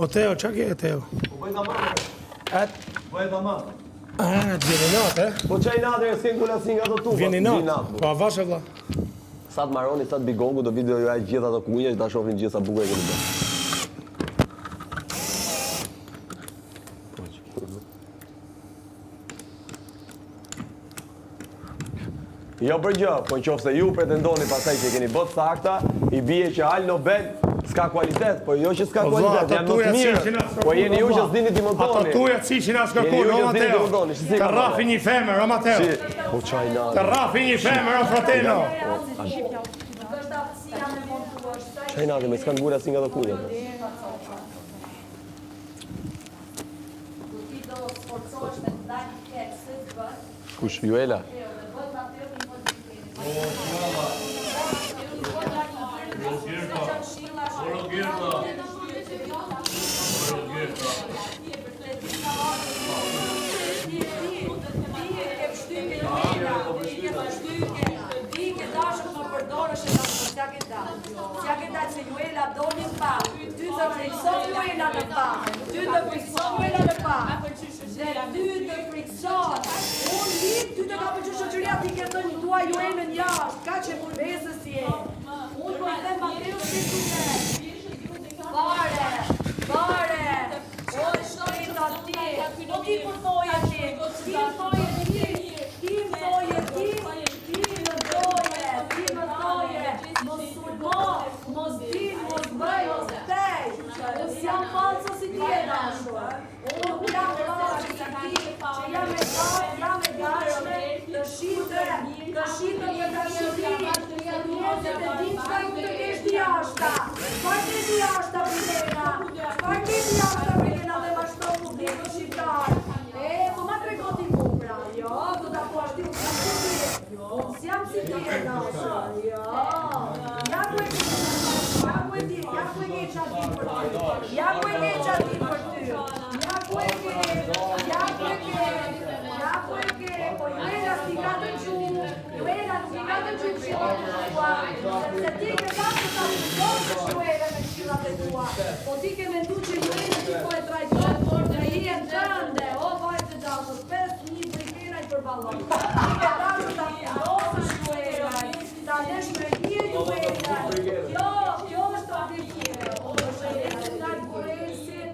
O Teo, qa ke Teo? Po bëj damat. Bëj damat. Vjeni natë, Po qaj natë e s'ken kula si nga të tuba. Vjeni natë. Po a vashe vla? Sa të maroni, sa të bigongu, do video ju ajë gjitha të kunje, që ta shofin gjitha sa bukur e kënë bërë. Jo për gjë, po në qofë se ju pretendoni pasaj që keni bët sakta, i bie që Al Nobel s'ka kualitet, po jo që s'ka kualitet, janë më të mirë, po jeni ju që s'dini ti montoni. Ato tuja cishin as kërkun, o Mateo. Të rafi një femër, o Mateo. Po qaj natë. Të rafi një femër, o Frateno. Qaj natë, me s'kan gura si nga të kunje. Kush, Juela? Se Juela doni pa, ty të frikson Juela në pa, ty të frikson Juela në pa, dhe ty të frikson, unë lim, ty të ka përqy shoqëria ti këtë një tua Juelën jashtë, ka që burmesës si e, unë për të Mateo si të bare, o shtojt ati, o ti për thoje ti, ti më thoje mos din, mos bëj, mos tej, mos jam falso si ti e dashur. Unë jam falso si ti, që jam e gashme të shitëm për dashuri, të njerëzit e din qëka ju të kesh djashta. Qëfar ke djashta, Brilena, dhe ma shtohu dhe të shqiptar. Po ma tregoti bukra, jo, do t'a po ashti u shqiptar. Jo, s'jam si ti e dashur, jo. Po ti ke mendu që Juela ti po e trajton në jenë tënde, o vajtë të dashur, 5.000 brikena i përballon. Ti ke dashur ta fundosësh Juela, ta nesh me një Juela. Kjo është objektive. O shëndesin, naj kuresin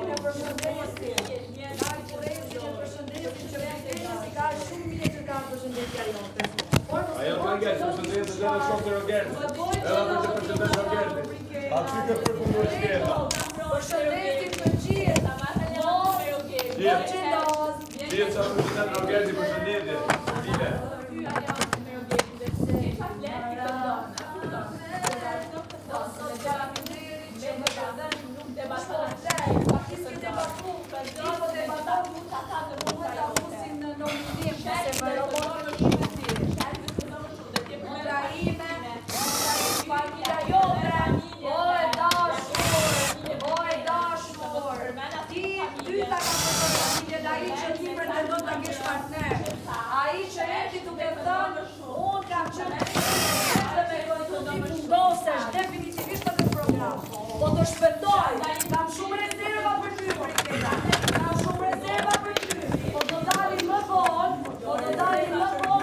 e përshëndesin. Naj kuresin e përshëndesin që me ka shumë mirë që ka përshëndetja jote. Ajo të ngesh, përshëndesin dhe në shokë të rogertë. Edhe për që përshëndet rogertë. A ty ke përpundu e shkjeta. Përshëndesin për gjithë. Gjithë sa përshëndet rogertë i përshëndetje. Dile. Po të shpëtoj, kam shumë rezerva për ty, kam shumë rezerva për ty, po do dalim më vonë,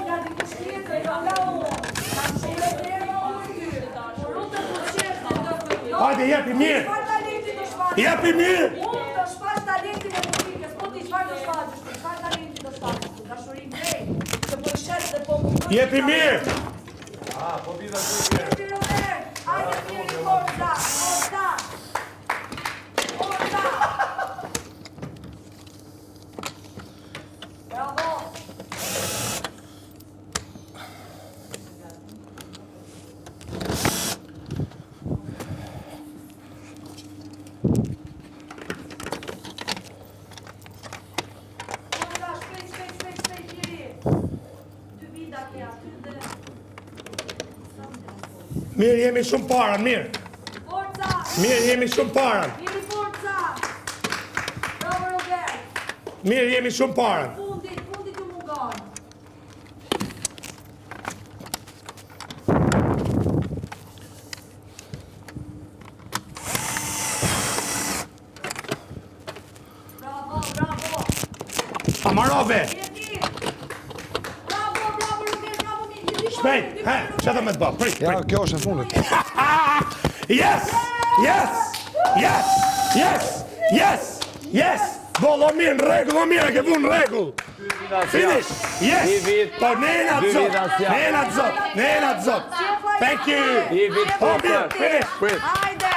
nga dikush tjetër, nga unë, kam shumë rezerva për ty, por unë të përqesh dhe të përqesh. Hajde, jepi mirë! Jepi mirë! Unë të shpash talentin e muzikës, po ti shfar të shfaqës, të shfar talentin të shfaqës, të dashurin drejt, të përqesh dhe po më përqesh. Jepi mirë! Po vida të kërë. Hajde mirë, forza! Mirë, jemi shumë para, mirë. Forca. Mirë, jemi shumë para. Jemi forca. Bravo Robert. Mirë, jemi shumë para. Fundit ju mungon. Bravo. Amarove. Bravo Robert, bravo mi. Shpejt, që do me të bërë, prit. Ja, kjo është e fundit. Yes! Yes! Yes! Yes! Yes! Yes! Bolo mirë, në regull, o mirë, ke vu në regull. Finish! Yes! Po, nena të zot! Nena të zot! Nena të zot! Thank you! Po, mirë, finish! Hajde!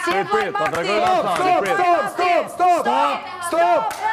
Prit, pa tregoj na sa, prit. Stop!